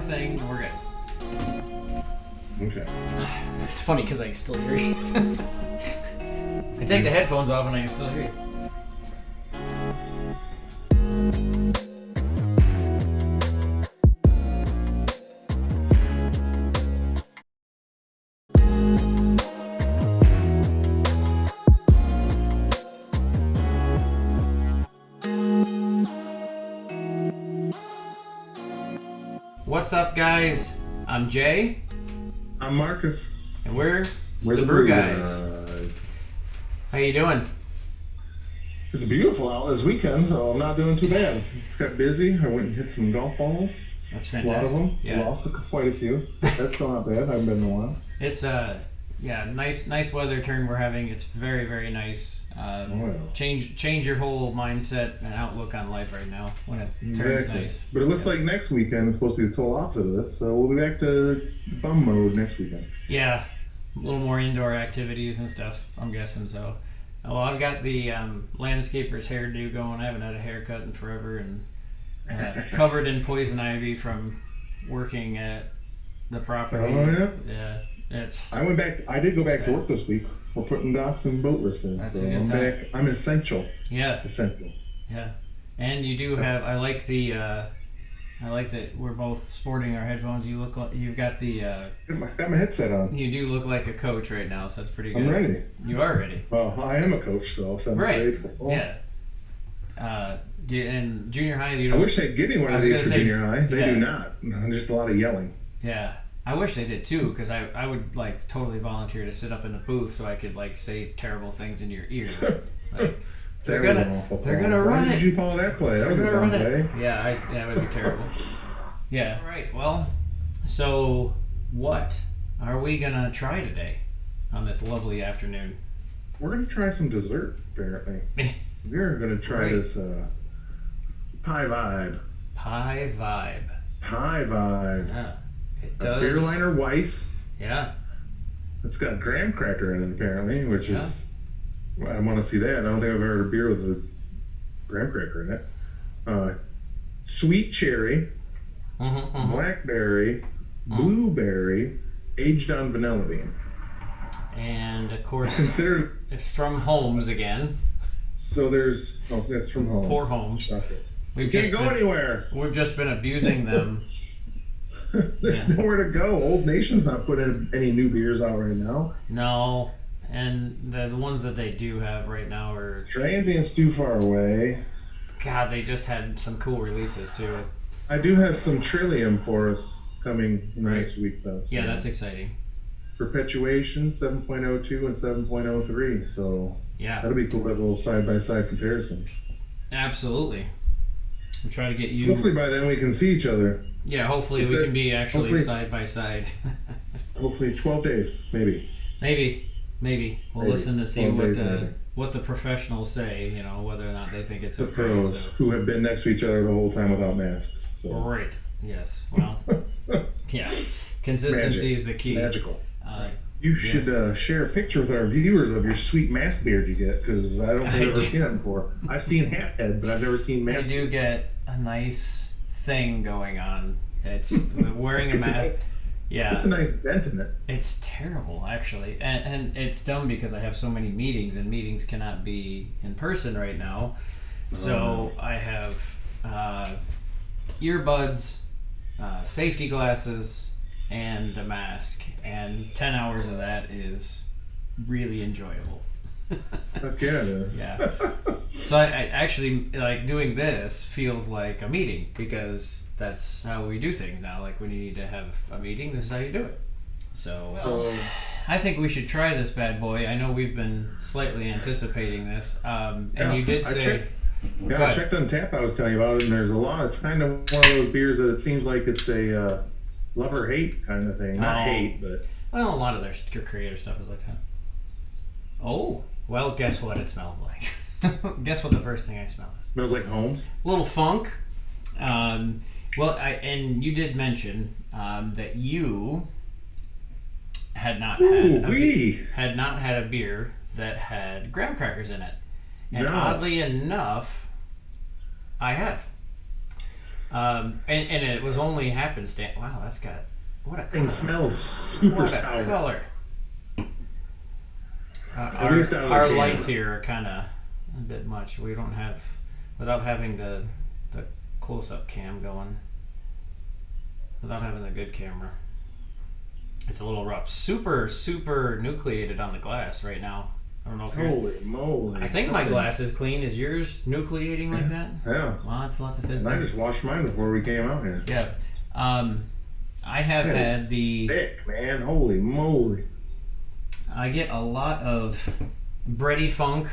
thing, we're good. Okay. It's funny because I can still hear you. I take the headphones off and I can still hear you. What's up, guys? I'm Jay. I'm Marcus. And we're the BrewGuys. How you doing? It's beautiful out this weekend, so I'm not doing too bad. Got busy. I went and hit some golf balls. That's A fantastic. lot of them. Yeah. Lost quite a few. That's still not bad. I haven't been in a while. It's nice weather turn we're having. It's very, very nice. Change your whole mindset and outlook on life right now when it turns nice. But it looks like next weekend is supposed to be the total opposite of this, so we'll be back to bum mode next weekend. Yeah, a little more indoor activities and stuff, I'm guessing. So, well, I've got the landscaper's hairdo going. I haven't had a haircut in forever, and covered in poison ivy from working at the property. Oh yeah. Yeah, it's. I did go back to work this week. We're putting docks and boat lifts in. That's so a good I'm time. back. I'm essential. Yeah. Essential. Yeah, and you do have. I like that we're both sporting our headphones. You look like you've got the. Got my headset on. You do look like a coach right now, so that's pretty good. I'm ready. You are ready. Well, I am a coach, so I'm ready for football. Yeah. In junior high, you I don't. wish they'd give me one of these for junior high. They do not. Just a lot of yelling. Yeah. I wish they did too, because I would like totally volunteer to sit up in the booth so I could like say terrible things in your ear. Like, they're gonna run it. Why did you call that play? That was a dumb play. Yeah, that would be terrible. Yeah. All right. Well, so what are we gonna try today on this lovely afternoon? We're gonna try some dessert. Apparently, we're gonna try this pie vibe. Pie vibe. Pie vibe. Yeah. It A does. beer liner Weiss. Yeah. It's got graham cracker in it apparently, which is. I want to see that. I don't think I've ever had a beer with a graham cracker in it. Sweet cherry, blackberry, blueberry, aged on vanilla bean. And of course, Consider it's from Holmes again. so there's that's from Holmes. Poor Holmes. Okay. We've Can't go anywhere. We've just been abusing them. There's nowhere to go. Old Nation's not putting any new beers out right now. No, and the ones that they do have right now are. Transient's too far away. God, they just had some cool releases too. I do have some Trillium for us coming next week though. So. Yeah, that's exciting. Perpetuation 7.02 and 7.03. So yeah, that'll be cool to have a little side-by-side comparison. Absolutely. We'll try to get you. Hopefully by then we can see each other. Yeah, hopefully we can be actually side by side. Hopefully 12 days, maybe. Maybe. We'll listen to see what the professionals say, whether or not they think it's okay. The pros who have been next to each other the whole time without masks. So. Right. Yes. Well, yeah. Consistency is the key. Magical. You should share a picture with our viewers of your sweet mask beard you get, because I don't think I've ever seen that before. I've seen half head, but I've never seen mask. I do get a nice thing going on. It's wearing a mask. Yeah. It's a nice dent in it. It's terrible, actually. And it's dumb because I have so many meetings, and meetings cannot be in person right now. So I have earbuds, safety glasses, and a mask, and 10 hours of that is really enjoyable. Heck yeah, it is. Yeah. So I actually, like, doing this feels like a meeting, because that's how we do things now. Like, when you need to have a meeting, this is how you do it. So I think we should try this bad boy. I know we've been slightly anticipating this, and you did say... I checked Untappd, I was telling you about it, and there's a lot. It's kind of one of those beers that it seems like it's a love or hate kind of thing. Not hate, but... Well, a lot of their creative stuff is like that. Oh, well, guess what it smells like? Guess what the first thing I smell is? Smells like Holmes. A little funk. Well, and you did mention that you had not had a beer that had graham crackers in it, and oddly enough, I have. And it was only happenstance. Wow, that's got what a Thing color. Smells super What a sour. color. At least out of the Our can. lights here are kind of a bit much. We don't have, without having the close-up cam going, without having the good camera, it's a little rough. Super nucleated on the glass right now. I don't know if you're... Holy moly. I think my glass is clean. Is yours nucleating like that? Yeah. Lots of fizz. And I just washed mine before we came out here. Yeah. I have had the... Thick, man. Holy moly. I get a lot of bready funk.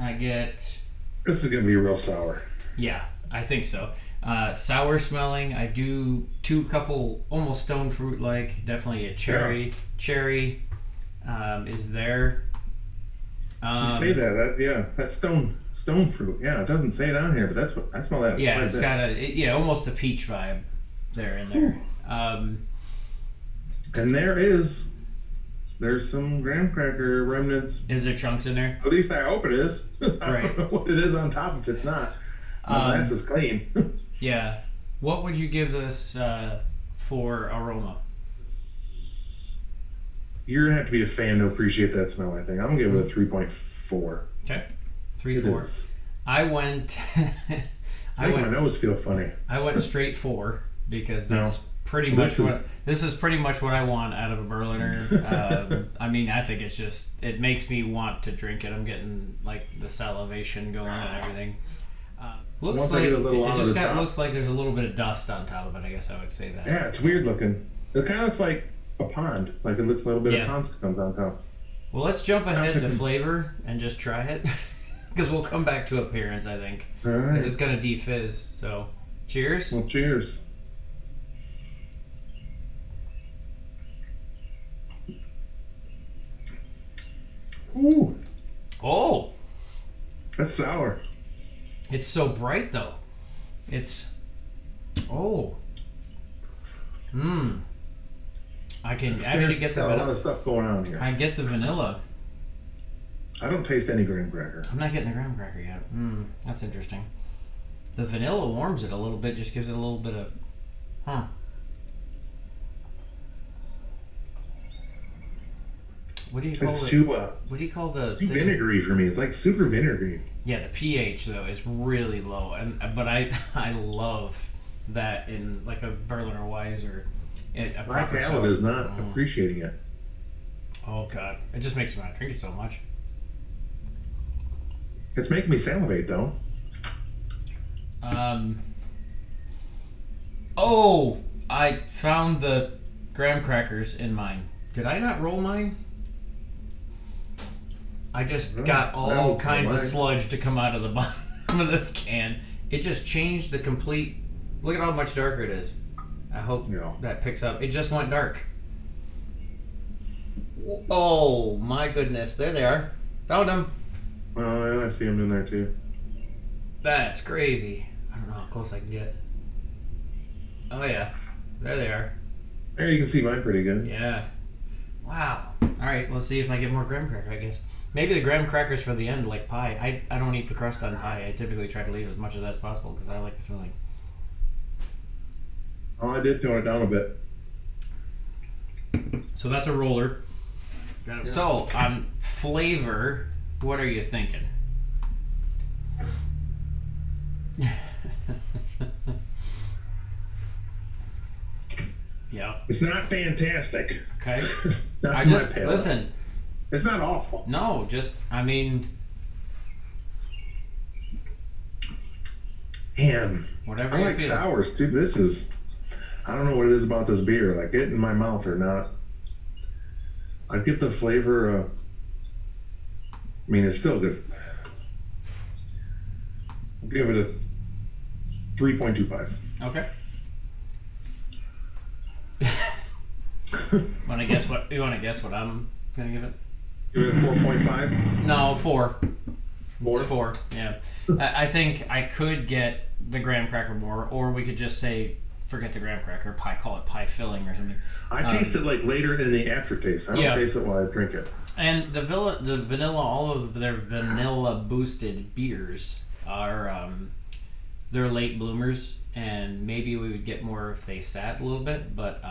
I get... This is going to be real sour. Yeah, I think so. Sour smelling. I do couple almost stone fruit like. Definitely a cherry. Yeah. Cherry is there. You say that. That's stone fruit. Yeah, it doesn't say it on here, but that's what I smell that. Yeah, it's got almost a peach vibe there in there. And there's some graham cracker remnants. Is there chunks in there? At least I hope it is. I Right. don't know what it is on top if it's not. The glass is clean. Yeah. What would you give this for aroma? You're gonna have to be a fan to appreciate that smell. I think I'm gonna give it a 3.4. Okay. 3-4. I went. My nose feel funny. I went straight 4 because that's pretty much this is pretty much what I want out of a Berliner. I mean, I think it makes me want to drink it. I'm getting like the salivation going and everything. Looks like looks like there's a little bit of dust on top of it. I guess I would say that. Yeah, it's weird looking. It kind of looks like a pond. Like it looks a little bit of pond comes on top. Well, let's jump ahead to flavor and just try it because we'll come back to appearance. I think because it's gonna defizz. So, cheers. Well, cheers. Ooh. Oh. That's sour. It's so bright though. It's I can actually get the vanilla. A lot of stuff going on here. I get the vanilla. I don't taste any graham cracker. I'm not getting the graham cracker yet. That's interesting. The vanilla warms it a little bit, just gives it a little bit of What do you call it? What do you call the too vinegary for me. It's like super vinegary. Yeah, the pH though is really low, but I love that in like a Berliner Weiss or a my palate is not appreciating it. Oh god, it just makes me want to drink it so much. It's making me salivate though. Oh, I found the graham crackers in mine. Did I not roll mine? I just got all kinds of sludge to come out of the bottom of this can. It just changed the complete... Look at how much darker it is. I hope that picks up. It just went dark. Oh, my goodness. There they are. Found them. Oh, yeah, I see them in there too. That's crazy. I don't know how close I can get. Oh, yeah. There they are. There, you can see mine pretty good. Yeah. Wow. All right, let's see if I get more graham cracker, I guess. Maybe the graham crackers for the end, like pie. I don't eat the crust on pie. I typically try to leave as much of that as possible because I like the filling. Oh, I did tone it down a bit. So that's a roller. Yeah. So on flavor, what are you thinking? Yeah. It's not fantastic. Okay. Not to my palate. Listen. It's not awful. No, just I mean. Man, whatever. I like sours too. This is. I don't know what it is about this beer. Like it in my mouth or not. I'd get the flavor. I mean, it's still good. I'll give it a 3.25. Okay. Want to guess what? You want to guess what I'm gonna give it? Give it a 4.5. No, 4. 4. It's 4. Yeah. I think I could get the graham cracker more, or we could just say forget the graham cracker pie. Call it pie filling or something. I taste it like later in the aftertaste. I don't taste it while I drink it. And the vanilla, all of their vanilla boosted beers are they're late bloomers, and maybe we would get more if they sat a little bit. But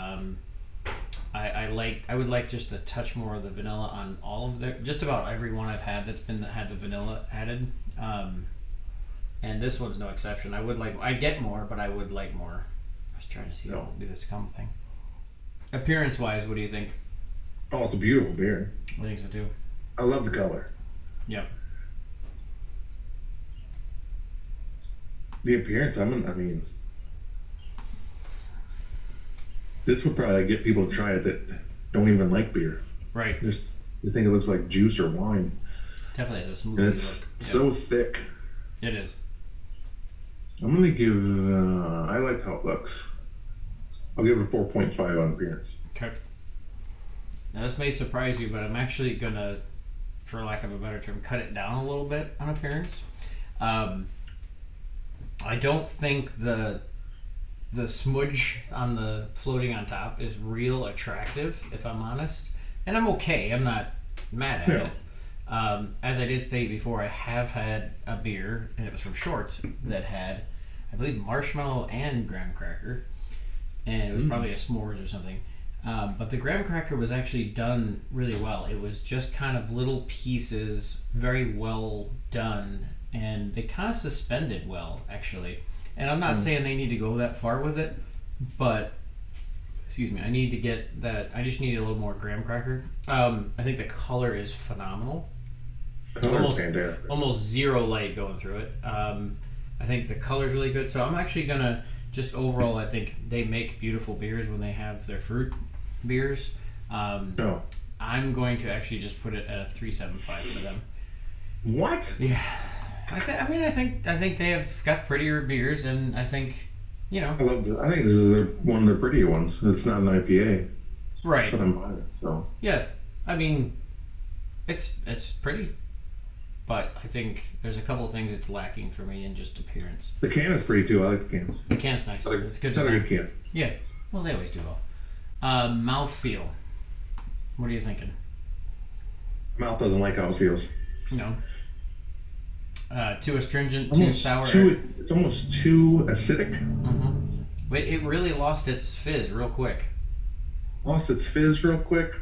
I would like just a touch more of the vanilla on all of their, just about every one I've had that's had the vanilla added. And this one's no exception. I get more, but I would like more. I was trying to see how to do this cum thing. Appearance wise, what do you think? Oh, it's a beautiful beer. I think so too. I love the color. Yep. The appearance, I mean, this would probably get people to try it that don't even like beer. Right. Just you think it looks like juice or wine. Definitely has a smooth and it's look. so thick. It is. I'm gonna give. I like how it looks. I'll give it a 4.5 on appearance. Okay. Now this may surprise you, but I'm actually gonna, for lack of a better term, cut it down a little bit on appearance. I don't think the smudge on the floating on top is real attractive, if I'm honest. And I'm okay. I'm not mad at it. As I did state before, I have had a beer, and it was from Shorts, that had, I believe, marshmallow and graham cracker. And it was probably a s'mores or something. But the graham cracker was actually done really well. It was just kind of little pieces, very well done, and they kind of suspended well, actually. And I'm not saying they need to go that far with it, but excuse me, I need to get that. I just need a little more graham cracker. I think the color is phenomenal. Almost zero light going through it. I think the color's really good. So I'm actually gonna just overall, I think they make beautiful beers when they have their fruit beers. I'm going to actually just put it at a 3.75 for them. What? Yeah. I think they have got prettier beers, and I think, you know. I think this is one of their prettier ones. It's not an IPA. Right. But I'm biased, so. Yeah. I mean, it's pretty, but I think there's a couple of things it's lacking for me in just appearance. The can is pretty too. I like the can. The can's nice. It's good. That's a good can. Yeah. Well, they always do well. Mouthfeel. What are you thinking? Mouth doesn't like how it feels. No. Too astringent, too sour. It's almost too acidic. Mm-hmm. But it really lost its fizz real quick. Lost its fizz real quick.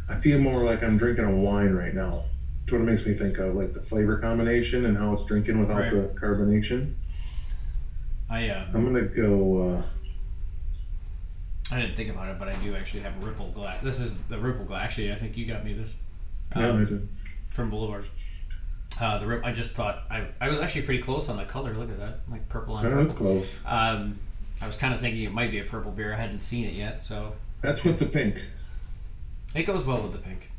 I feel more like I'm drinking a wine right now. That's what it makes me think of, like the flavor combination and how it's drinking without the carbonation. I'm gonna go. I didn't think about it, but I do actually have a Ripple glass. This is the Ripple glass. Actually, I think you got me this. Yeah, I did. From Boulevard. I just thought I was actually pretty close on the color. Look at that, like purple on purple. That's close. I was kind of thinking it might be a purple beer. I hadn't seen it yet, so. That's with the pink. It goes well with the pink.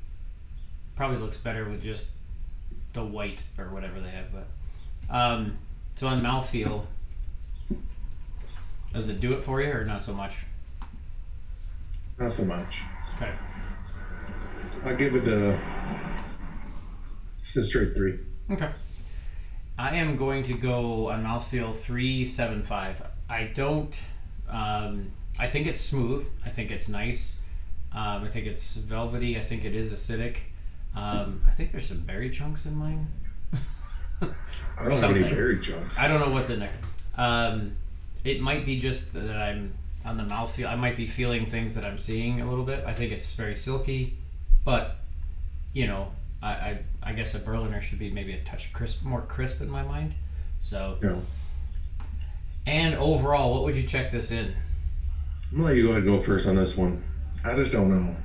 Probably looks better with just the white or whatever they have, but. So on mouthfeel, does it do it for you or not so much? Not so much. Okay. I'll give it a straight 3. Okay. I am going to go on mouthfeel 3.75. I don't. I think it's smooth. I think it's nice. I think it's velvety. I think it is acidic. I think there's some berry chunks in mine. I don't have any berry chunks. I don't know what's in there. It might be just that I'm on the mouthfeel. I might be feeling things that I'm seeing a little bit. I think it's very silky, but you know, I guess a Berliner should be maybe a touch more crisp in my mind. So. Yeah. And overall, what would you check this in? I'm gonna let you go ahead and go first on this one. I just don't know.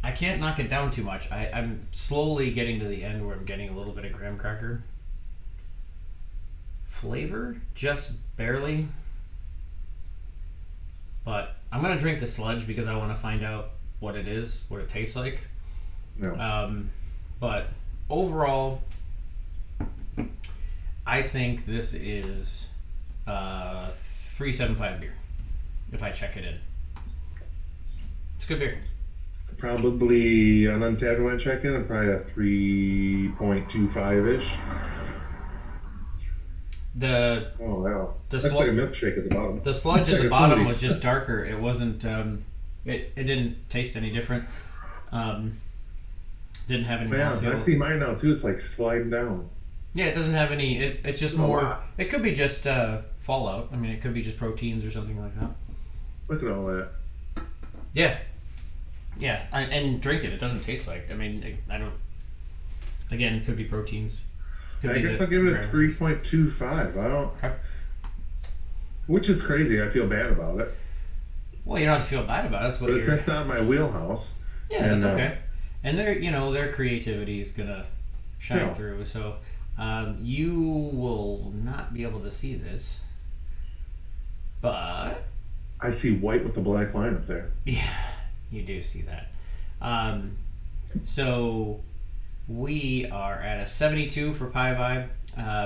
I can't knock it down too much. I'm slowly getting to the end where I'm getting a little bit of graham cracker flavor, just barely. But I'm gonna drink the sludge because I want to find out what it is, what it tastes like. No. But overall, I think this is a 3.75 beer. If I check it in, it's a good beer. Probably on Untappd when I check in, probably a 3.25 ish. The that's like a milkshake at the bottom. The sludge at the bottom was just darker. It wasn't. It didn't taste any different. Didn't have any. Yeah, I see mine now too. It's like sliding down. Yeah, it doesn't have any. It's just more. It could be just fallout. I mean, it could be just proteins or something like that. Look at all that. Yeah. Yeah, and drink it. It doesn't taste like. I mean, I don't. Again, it could be proteins. I guess I'll give it a 3.25. I don't. Okay. Which is crazy. I feel bad about it. Well, you don't have to feel bad about it. That's not my wheelhouse. Yeah, that's okay. And their creativity is gonna shine through. So you will not be able to see this, but I see white with a black line up there. Yeah, you do see that. So we are at a 72 for Pie Vibe.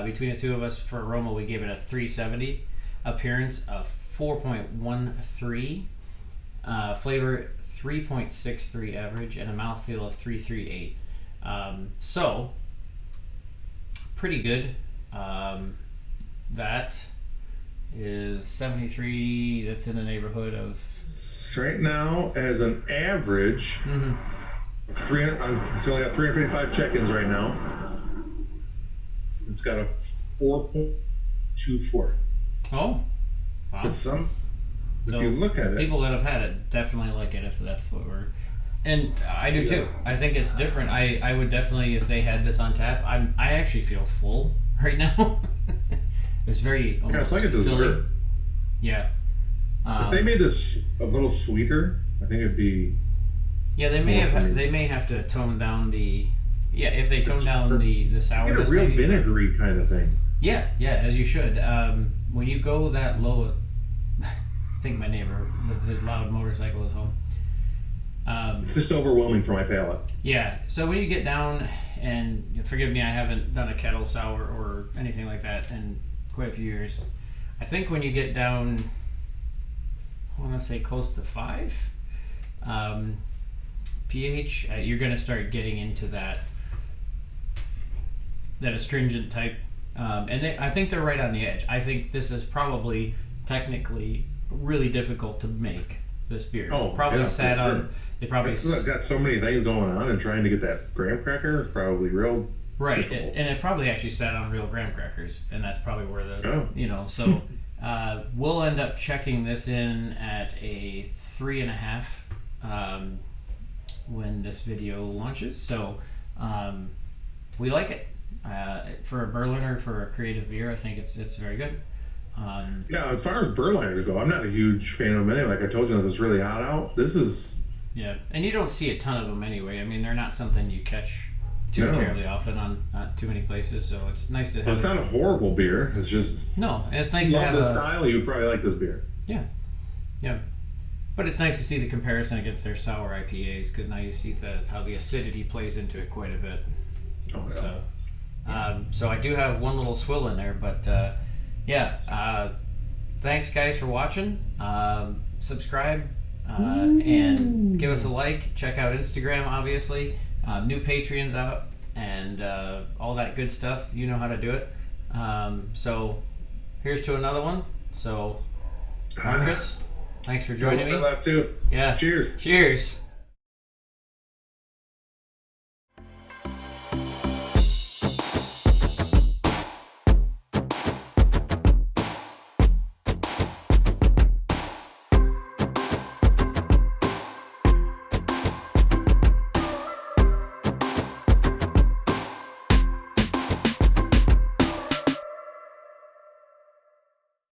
Between the two of us for aroma, we gave it a 370. Appearance of 4.13. Flavor 3.63 average, and a mouthfeel of 338. So pretty good. That is 73. That's in the neighborhood of right now as an average. Mm-hmm. It's only got 355 check-ins right now. It's got a 4.24. Oh, wow. If you look at it, people that have had it definitely like it. If that's what we're, and I do too. I think it's different. I would definitely, if they had this on tap. I actually feel full right now. It's very almost it's like a dessert. filling. Yeah. If they made this a little sweeter, I think it'd be. Yeah, they may have to tone down the. Yeah, if they tone down the sourness. Get a real vinegary kind of thing. Yeah, as you should. When you go that low, I think my neighbor with his loud motorcycle is home. It's just overwhelming for my palate. Yeah, so when you get down, and forgive me, I haven't done a kettle sour or anything like that in quite a few years. I think when you get down, I want to say close to 5 pH, you're going to start getting into that astringent type. And I think they're right on the edge. I think this is probably technically really difficult to make. This beer. It's probably sat on. They probably got so many things going on, and trying to get that graham cracker is probably real. Right, and it probably actually sat on real graham crackers, and that's probably where the So we'll end up checking this in at a 3.5 when this video launches. So we like it. For a Berliner, for a creative beer, I think it's very good. As far as Berliners go, I'm not a huge fan of them anyway. Like I told you, it's really hot out. This is... Yeah, and you don't see a ton of them anyway. I mean, they're not something you catch too terribly often on not too many places, so it's nice to have... It's not a horrible beer. It's just... No, and it's nice to have the style, you probably like this beer. Yeah. But it's nice to see the comparison against their sour IPAs, because now you see how the acidity plays into it quite a bit. Oh, yeah. So I do have one little swill in there, but thanks guys for watching. Subscribe and give us a like. Check out Instagram, obviously. New Patreon's out and all that good stuff. You know how to do it. So here's to another one. So Marcus, thanks for joining me. I love too. Yeah. Cheers. Cheers.